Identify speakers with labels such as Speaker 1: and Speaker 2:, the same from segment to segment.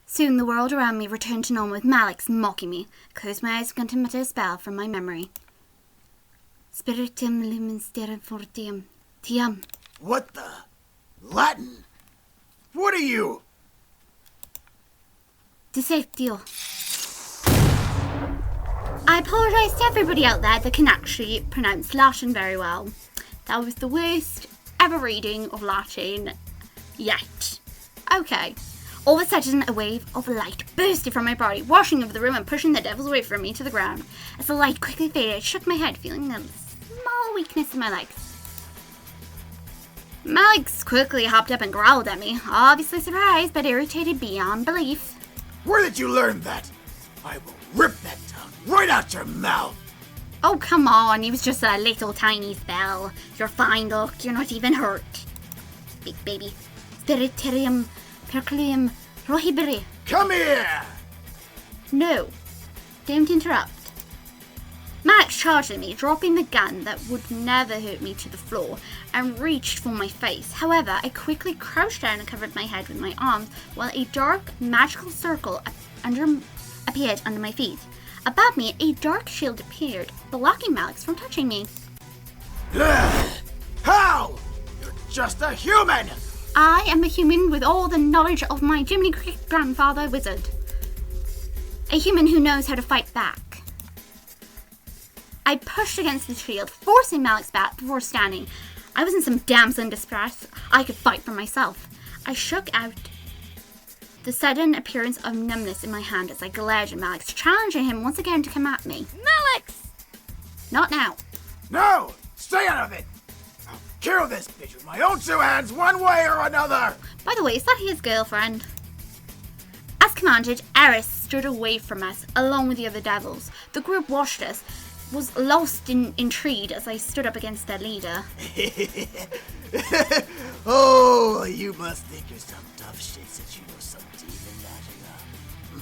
Speaker 1: Soon the world around me returned to normal with Malik mocking me. I closed my eyes and began to mutter a spell from my memory. Spiritum lumen sterum fortium. Tiam.
Speaker 2: What the? Latin? What are you?
Speaker 1: Deceptio. I apologise to everybody out there that can actually pronounce Latin very well. That was the worst ever reading of Latin yet. Okay. All of a sudden, a wave of light bursted from my body, washing over the room and pushing the devils away from me to the ground. As the light quickly faded, I shook my head, feeling a small weakness in my legs. Malik quickly hopped up and growled at me, obviously surprised but irritated beyond belief.
Speaker 2: Where did you learn that? I will rip that tongue right out your mouth.
Speaker 1: Oh, come on, it was just a little tiny spell. You're fine, look, you're not even hurt. Big baby. Spiriterium perclium rohibere.
Speaker 2: Come here!
Speaker 1: No, don't interrupt. Malik charged at me, dropping the gun that would never hurt me to the floor, and reached for my face. However, I quickly crouched down and covered my head with my arms, while a dark, magical circle appeared under my feet. Above me, a dark shield appeared, blocking Malik from touching me.
Speaker 2: How? You're just a human!
Speaker 1: I am a human with all the knowledge of my Jiminy Cricket grandfather wizard. A human who knows how to fight back. I pushed against the shield, forcing Malik's back before standing. I wasn't some damsel in distress. I could fight for myself. I shook out the sudden appearance of numbness in my hand as I glared at Malik, challenging him once again to come at me.
Speaker 3: Malik!
Speaker 1: Not now.
Speaker 2: No! Stay out of it! I'll kill this bitch with my own two hands one way or another!
Speaker 1: By the way, is that his girlfriend? As commanded, Eris stood away from us, along with the other devils. The group watched us, was lost in intrigue as I stood up against their leader.
Speaker 2: Oh, you must think you're some tough shit since you know some demon magic, huh?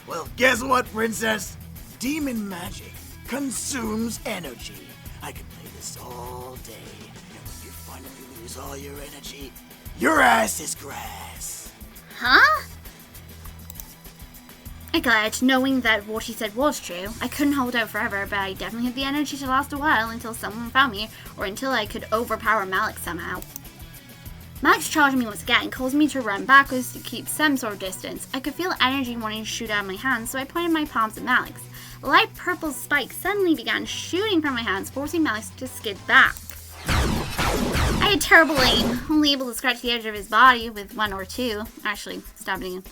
Speaker 2: Well, guess what, princess? Demon magic consumes energy. I can play this all day, and when you finally lose all your energy, your ass is grass.
Speaker 1: Huh? I glared, knowing that what he said was true. I couldn't hold out forever, but I definitely had the energy to last a while until someone found me, or until I could overpower Malik somehow. Malik's charging me once again, causing me to run backwards to keep some sort of distance. I could feel energy wanting to shoot out of my hands, so I pointed my palms at Malik's. Light purple spikes suddenly began shooting from my hands, forcing Malik to skid back. I had terrible aim, only able to scratch the edge of his body with one or two, actually stabbing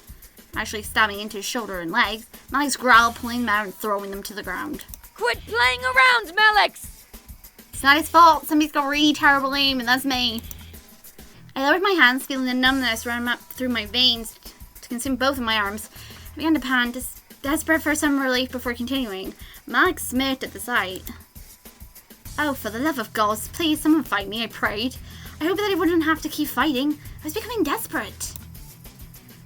Speaker 1: into his shoulder and legs. Malik's growl, pulling them out and throwing them to the ground.
Speaker 3: Quit playing around, Malik!
Speaker 1: It's not his fault. Somebody's got really terrible aim, and that's me. I lowered my hands, feeling the numbness run up through my veins to consume both of my arms. I began to pant, desperate for some relief before continuing. Malik smirked at the sight. Oh, for the love of God, please, someone fight me, I prayed. I hoped that I wouldn't have to keep fighting. I was becoming desperate.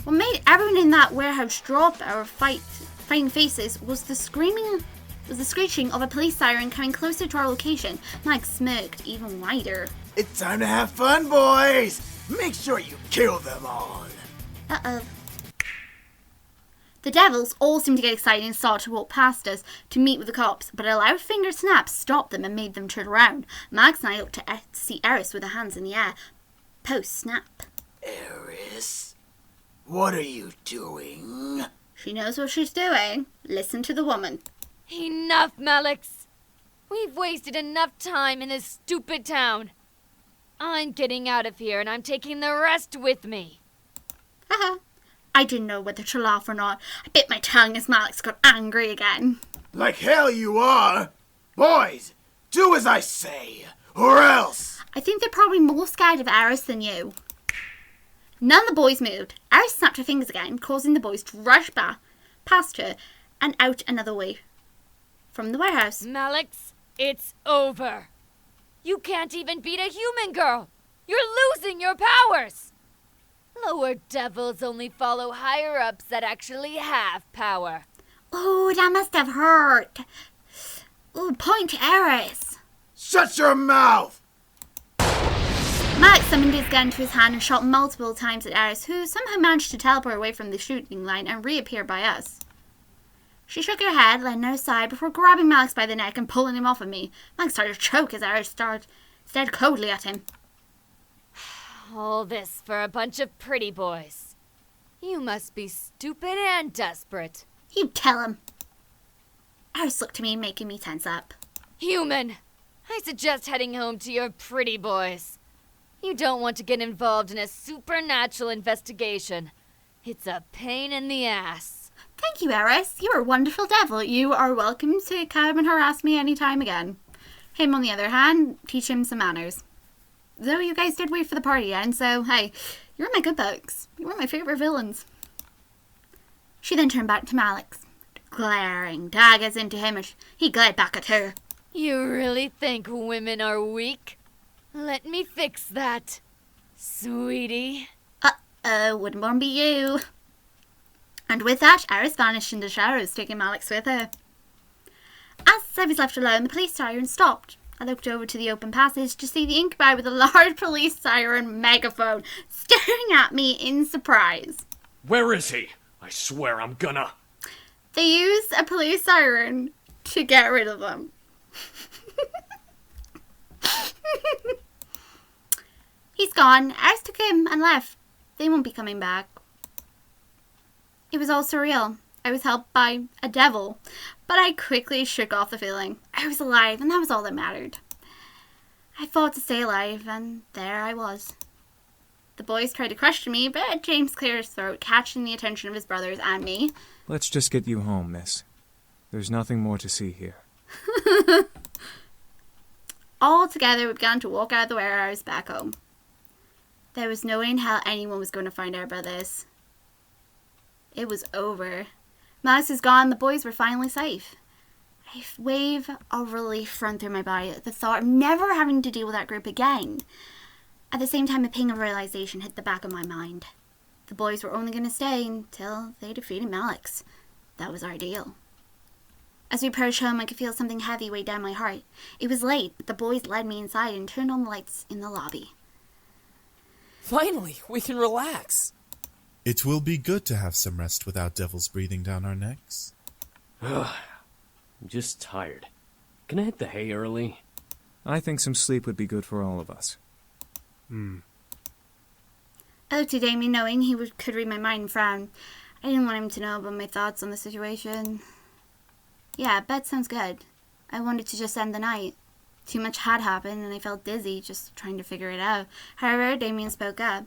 Speaker 1: What made everyone in that warehouse drop our fighting faces was the screeching of a police siren coming closer to our location. Mike smirked even wider.
Speaker 2: It's time to have fun, boys! Make sure you kill them all!
Speaker 1: Uh-oh. The devils all seemed to get excited and started to walk past us to meet with the cops, but a loud finger snap stopped them and made them turn around. Max and I looked to see Eris with her hands in the air. Post-snap.
Speaker 2: Eris? What are you doing?
Speaker 1: She knows what she's doing. Listen to the woman.
Speaker 3: Enough, Malik. We've wasted enough time in this stupid town. I'm getting out of here and I'm taking the rest with me.
Speaker 1: Haha. I didn't know whether to laugh or not. I bit my tongue as Malik got angry again.
Speaker 2: Like hell you are! Boys, do as I say, or else!
Speaker 1: I think they're probably more scared of Eris than you. None of the boys moved. Eris snapped her fingers again, causing the boys to rush back past her and out another way from the warehouse.
Speaker 3: Malik, it's over. You can't even beat a human girl. You're losing your powers. Lower devils only follow higher-ups that actually have power.
Speaker 1: Oh, that must have hurt. Oh, point to Eris.
Speaker 2: Shut your mouth!
Speaker 1: Malik summoned his gun to his hand and shot multiple times at Eris, who somehow managed to teleport away from the shooting line and reappear by us. She shook her head, letting her aside before grabbing Malik by the neck and pulling him off of me. Malik started to choke as Eris stared coldly at him.
Speaker 3: All this for a bunch of pretty boys. You must be stupid and desperate.
Speaker 1: You tell him. Eris looked at me, making me tense up.
Speaker 3: Human, I suggest heading home to your pretty boys. You don't want to get involved in a supernatural investigation. It's a pain in the ass.
Speaker 1: Thank you, Eris. You are a wonderful devil. You are welcome to come and harass me any time again. Him, on the other hand, teach him some manners. Though you guys did wait for the party end, so hey, you're in my good books. You were my favourite villains. She then turned back to Malik, glaring daggers into him as he glared back at her.
Speaker 3: You really think women are weak? Let me fix that, sweetie.
Speaker 1: Wouldn't one be you? And with that, Eris vanished in the shadows, taking Malik with her. As I was left alone, the police siren stopped. I looked over to the open passage to see the incubi with a large police siren megaphone staring at me in surprise.
Speaker 4: Where is he? I swear I'm gonna...
Speaker 1: They used a police siren to get rid of them. He's gone. Eris took him and left. They won't be coming back. It was all surreal. I was helped by a devil, but I quickly shook off the feeling. I was alive, and that was all that mattered. I fought to stay alive, and there I was. The boys tried to question me, but James cleared his throat, catching the attention of his brothers and me.
Speaker 5: Let's just get you home, miss. There's nothing more to see here.
Speaker 1: All together, we began to walk out of the warehouse back home. There was no way in hell anyone was going to find out about this. It was over. Malik was gone, the boys were finally safe. A wave of relief ran through my body at the thought of never having to deal with that group again. At the same time, a ping of realization hit the back of my mind. The boys were only going to stay until they defeated Malik's. That was our deal. As we approached home, I could feel something heavy weigh down my heart. It was late, but the boys led me inside and turned on the lights in the lobby.
Speaker 6: Finally, we can relax.
Speaker 7: It will be good to have some rest without devils breathing down our necks.
Speaker 4: I'm just tired. Can I hit the hay early?
Speaker 5: I think some sleep would be good for all of us.
Speaker 1: I looked at Damien, knowing he could read my mind and frown. I didn't want him to know about my thoughts on the situation. Yeah, bed sounds good. I wanted to just end the night. Too much had happened, and I felt dizzy just trying to figure it out. However, Damien spoke up,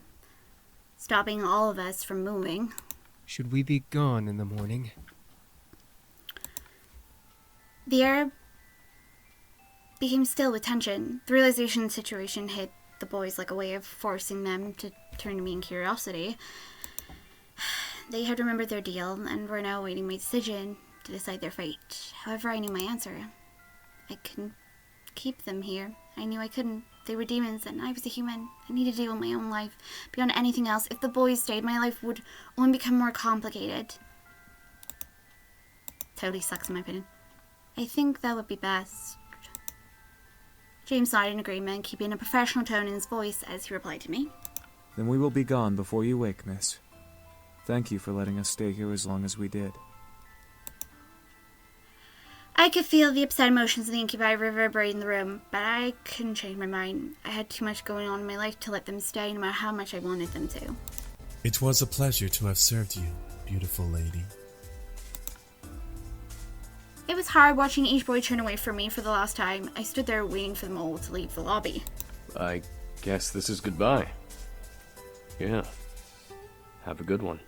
Speaker 1: stopping all of us from moving.
Speaker 8: Should we be gone in the morning?
Speaker 1: The air became still with tension. The realization of the situation hit the boys like a way of forcing them to turn to me in curiosity. They had remembered their deal and were now awaiting my decision to decide their fate. However, I knew my answer. I couldn't keep them here. I knew I couldn't. They were demons and I was a human. I needed to deal with my own life. Beyond anything else, if the boys stayed, my life would only become more complicated. Totally sucks in my opinion. I think that would be best. James nodded in agreement, keeping a professional tone in his voice as he replied to me.
Speaker 5: Then we will be gone before you wake, miss. Thank you for letting us stay here as long as we did.
Speaker 1: I could feel the upset emotions of the incubi reverberate in the room, but I couldn't change my mind. I had too much going on in my life to let them stay, no matter how much I wanted them to.
Speaker 7: It was a pleasure to have served you, beautiful lady.
Speaker 1: It was hard watching each boy turn away from me for the last time. I stood there waiting for them all to leave the lobby.
Speaker 4: I guess this is goodbye. Yeah. Have a good one.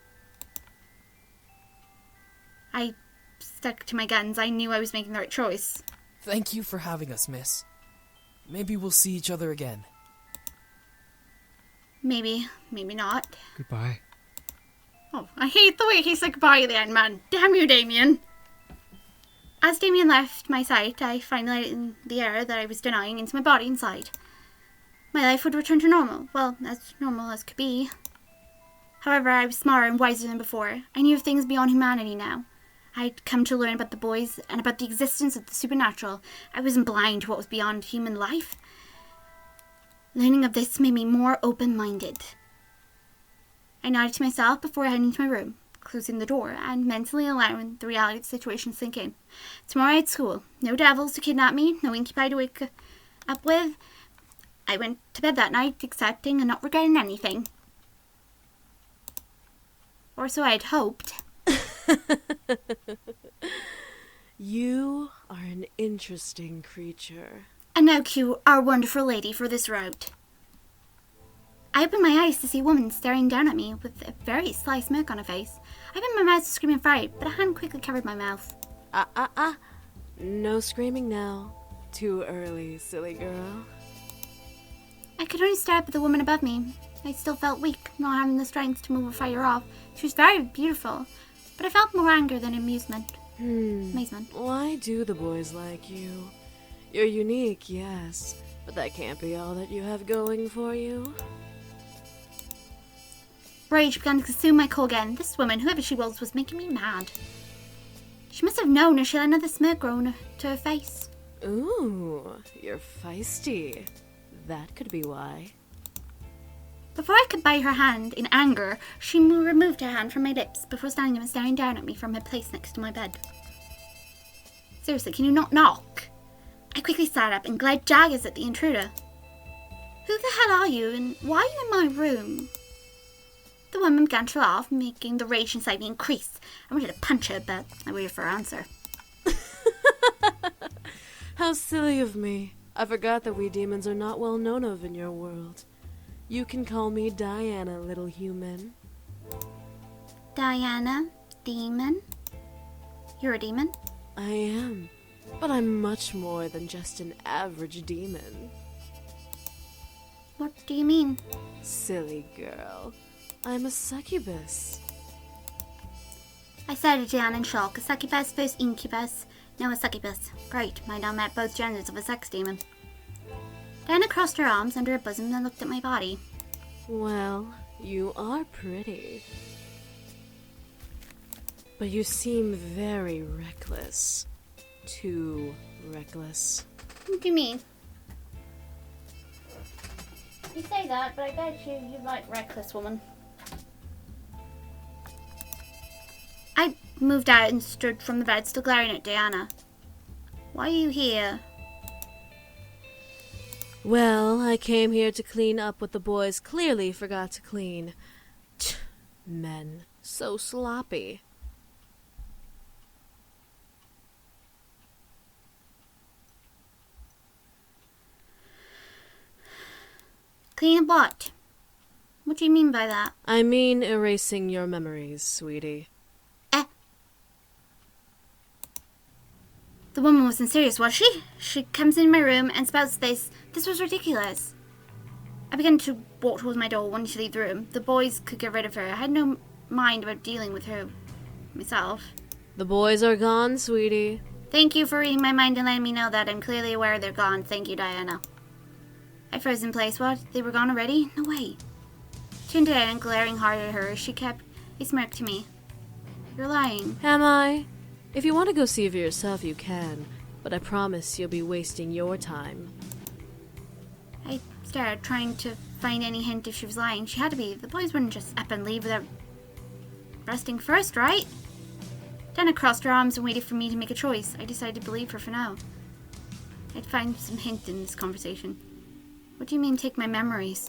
Speaker 1: I stuck to my guns. I knew I was making the right choice.
Speaker 6: Thank you for having us, miss. Maybe we'll see each other again.
Speaker 1: Maybe. Maybe not.
Speaker 8: Goodbye.
Speaker 1: Oh, I hate the way he said goodbye at the end, man. Damn you, Damien. As Damien left my sight, I finally let in the air that I was denying into my body inside. My life would return to normal. Well, as normal as could be. However, I was smarter and wiser than before. I knew of things beyond humanity now. I'd come to learn about the boys and about the existence of the supernatural. I wasn't blind to what was beyond human life. Learning of this made me more open-minded. I nodded to myself before heading to my room, closing the door and mentally allowing the reality of the situation to sink in. Tomorrow at school, no devils to kidnap me, no incubi to wake up with. I went to bed that night accepting and not regretting anything. Or so I had hoped.
Speaker 9: You are an interesting creature.
Speaker 1: And now cue our wonderful lady for this route. I opened my eyes to see a woman staring down at me with a very sly smirk on her face. I opened my mouth to scream in fright, but a hand quickly covered my mouth.
Speaker 9: No screaming now. Too early, silly girl.
Speaker 1: I could only stare up at the woman above me. I still felt weak, not having the strength to move or fight her off. She was very beautiful, but I felt more anger than amusement. Amazement.
Speaker 9: Why do the boys like you? You're unique, yes, but that can't be all that you have going for you.
Speaker 1: Rage began to consume my core again. This woman, whoever she was making me mad. She must have known, or she let another smirk grow to her face.
Speaker 9: Ooh, you're feisty. That could be why.
Speaker 1: Before I could bite her hand in anger, she removed her hand from my lips before standing up and staring down at me from her place next to my bed. Seriously, can you not knock? I quickly sat up and glared daggers at the intruder. Who the hell are you, and why are you in my room? The woman began to laugh, making the rage inside me increase. I wanted to punch her, but I waited for her answer.
Speaker 9: How silly of me. I forgot that we demons are not well known of in your world. You can call me Diana, little human.
Speaker 1: Diana? Demon? You're a demon?
Speaker 9: I am, but I'm much more than just an average demon.
Speaker 1: What do you mean?
Speaker 9: Silly girl. I'm a succubus.
Speaker 1: I stared at Diana in shock. A succubus, first incubus, now a succubus. Great, I now met both genders of a sex demon. Diana crossed her arms under her bosom and looked at my body.
Speaker 9: Well, you are pretty. But you seem very reckless. Too reckless.
Speaker 1: What do you mean? You say that, but I bet you like reckless woman. I moved out and stood from the bed, still glaring at Diana. Why are you here?
Speaker 9: Well, I came here to clean up what the boys clearly forgot to clean. Men, so sloppy.
Speaker 1: Clean up what? What do you mean by that?
Speaker 9: I mean erasing your memories, sweetie.
Speaker 1: The woman wasn't serious, was she? She comes in my room and spouts this. This was ridiculous. I began to walk towards my door, wanting to leave the room. The boys could get rid of her. I had no mind about dealing with her myself.
Speaker 9: The boys are gone, sweetie.
Speaker 1: Thank you for reading my mind and letting me know that. I'm clearly aware they're gone. Thank you, Diana. I froze in place. What? They were gone already? No way. Turned to Diana, glaring hard at her. She kept a smirk to me. You're lying.
Speaker 9: Am I? If you want to go see for yourself, you can. But I promise you'll be wasting your time.
Speaker 1: I stared, trying to find any hint if she was lying. She had to be. The boys wouldn't just up and leave without resting first, right? Diana crossed her arms and waited for me to make a choice. I decided to believe her for now. I'd find some hint in this conversation. What do you mean, take my memories?